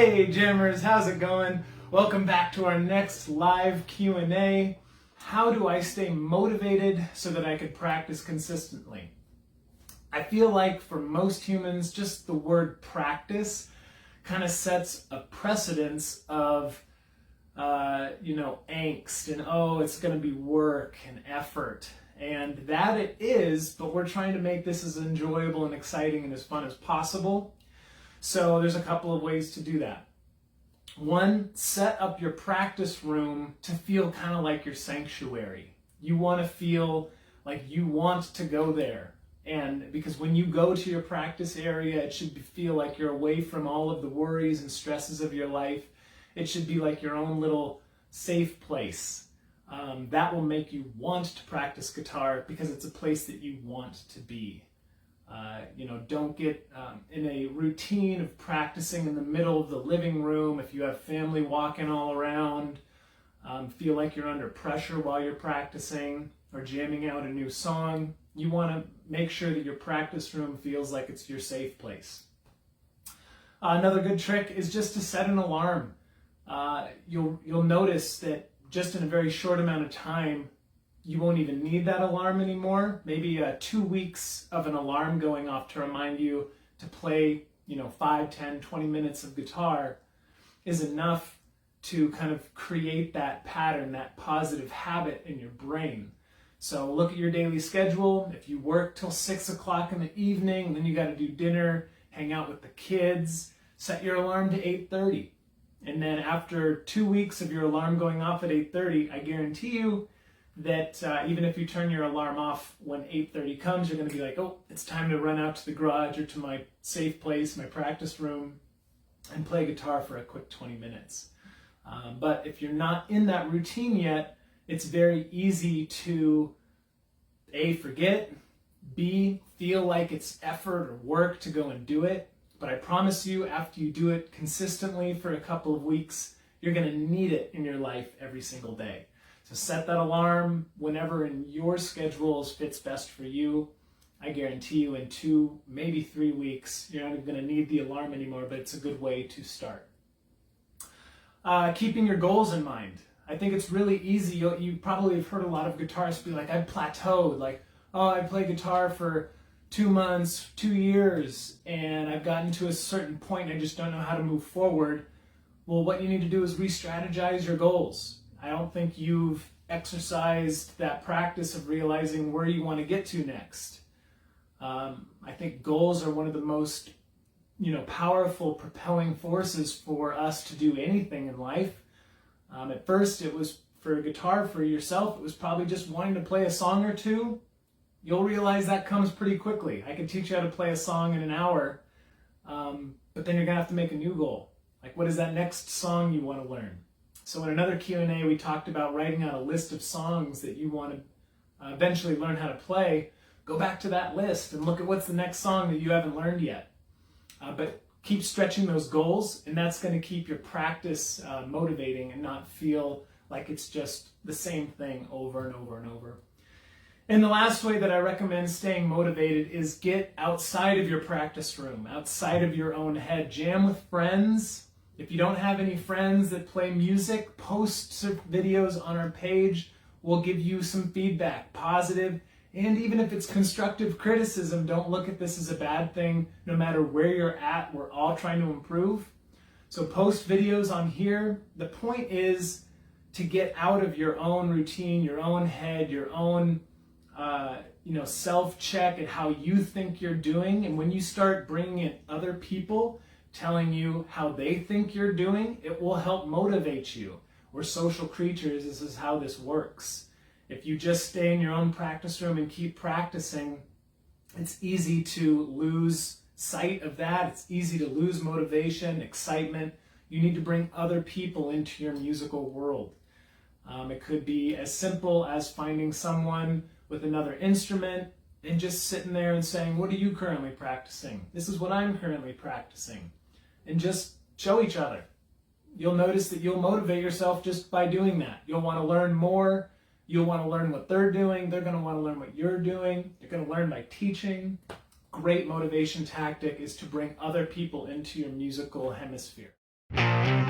Hey Jammers, how's it going? Welcome back to our next live Q&A. How do I stay motivated so that I could practice consistently? I feel like for most humans, just the word practice kind of sets a precedence of angst and it's going to be work and effort. And that it is, but we're trying to make this as enjoyable and exciting and as fun as possible. So there's a couple of ways to do that. One, set up your practice room to feel kind of like your sanctuary. You want to feel like you want to go there. And because when you go to your practice area, it should feel like you're away from all of the worries and stresses of your life. It should be like your own little safe place. That will make you want to practice guitar because it's a place that you want to be. Don't get in a routine of practicing in the middle of the living room. If you have family walking all around, feel like you're under pressure while you're practicing or jamming out a new song. You want to make sure that your practice room feels like it's your safe place. Another good trick is just to set an alarm. You'll notice that just in a very short amount of time, you won't even need that alarm anymore. Maybe 2 weeks of an alarm going off to remind you to play 5, 10, 20 minutes of guitar is enough to kind of create that pattern, that positive habit in your brain. So look at your daily schedule. If you work till 6 o'clock in the evening, then you got to do dinner, hang out with the kids, set your alarm to 8:30. And then after 2 weeks of your alarm going off at 8:30, I guarantee you that even if you turn your alarm off when 8:30 comes, you're going to be like, oh, it's time to run out to the garage or to my safe place, my practice room, and play guitar for a quick 20 minutes. But if you're not in that routine yet, it's very easy to A, forget, B, feel like it's effort or work to go and do it. But I promise you, after you do it consistently for a couple of weeks, you're going to need it in your life every single day. So set that alarm whenever in your schedules fits best for you. I guarantee you in 2, maybe 3 weeks, you're not going to need the alarm anymore, but it's a good way to start. Keeping your goals in mind. I think it's really easy. You probably have heard a lot of guitarists be like, I've plateaued. Like, I play guitar for 2 months, 2 years, and I've gotten to a certain point and I just don't know how to move forward. Well, what you need to do is re-strategize your goals. I don't think you've exercised that practice of realizing where you want to get to next. I think goals are one of the most, powerful propelling forces for us to do anything in life. At first, it was for guitar, for yourself, it was probably just wanting to play a song or two. You'll realize that comes pretty quickly. I could teach you how to play a song in an hour, but then you're going to have to make a new goal. Like, what is that next song you want to learn? So in another Q&A, we talked about writing out a list of songs that you want to eventually learn how to play. Go back to that list and look at what's the next song that you haven't learned yet. But keep stretching those goals, and that's going to keep your practice motivating and not feel like it's just the same thing over and over and over. And the last way that I recommend staying motivated is get outside of your practice room, outside of your own head. Jam with friends. If you don't have any friends that play music, post videos on our page. We'll give you some feedback, positive, and even if it's constructive criticism, don't look at this as a bad thing. No matter where you're at, we're all trying to improve. So post videos on here. The point is to get out of your own routine, your own head, your own self-check at how you think you're doing. And when you start bringing in other people telling you how they think you're doing, it will help motivate you. We're social creatures. This is how this works. If you just stay in your own practice room and keep practicing, it's easy to lose sight of that. It's easy to lose motivation, excitement. You need to bring other people into your musical world. It could be as simple as finding someone with another instrument and just sitting there and saying, what are you currently practicing? This is what I'm currently practicing. And just show each other. You'll notice that you'll motivate yourself just by doing that. You'll want to learn more. You'll want to learn what they're doing. They're going to want to learn what you're doing. You're going to learn by teaching. Great motivation tactic is to bring other people into your musical hemisphere. you.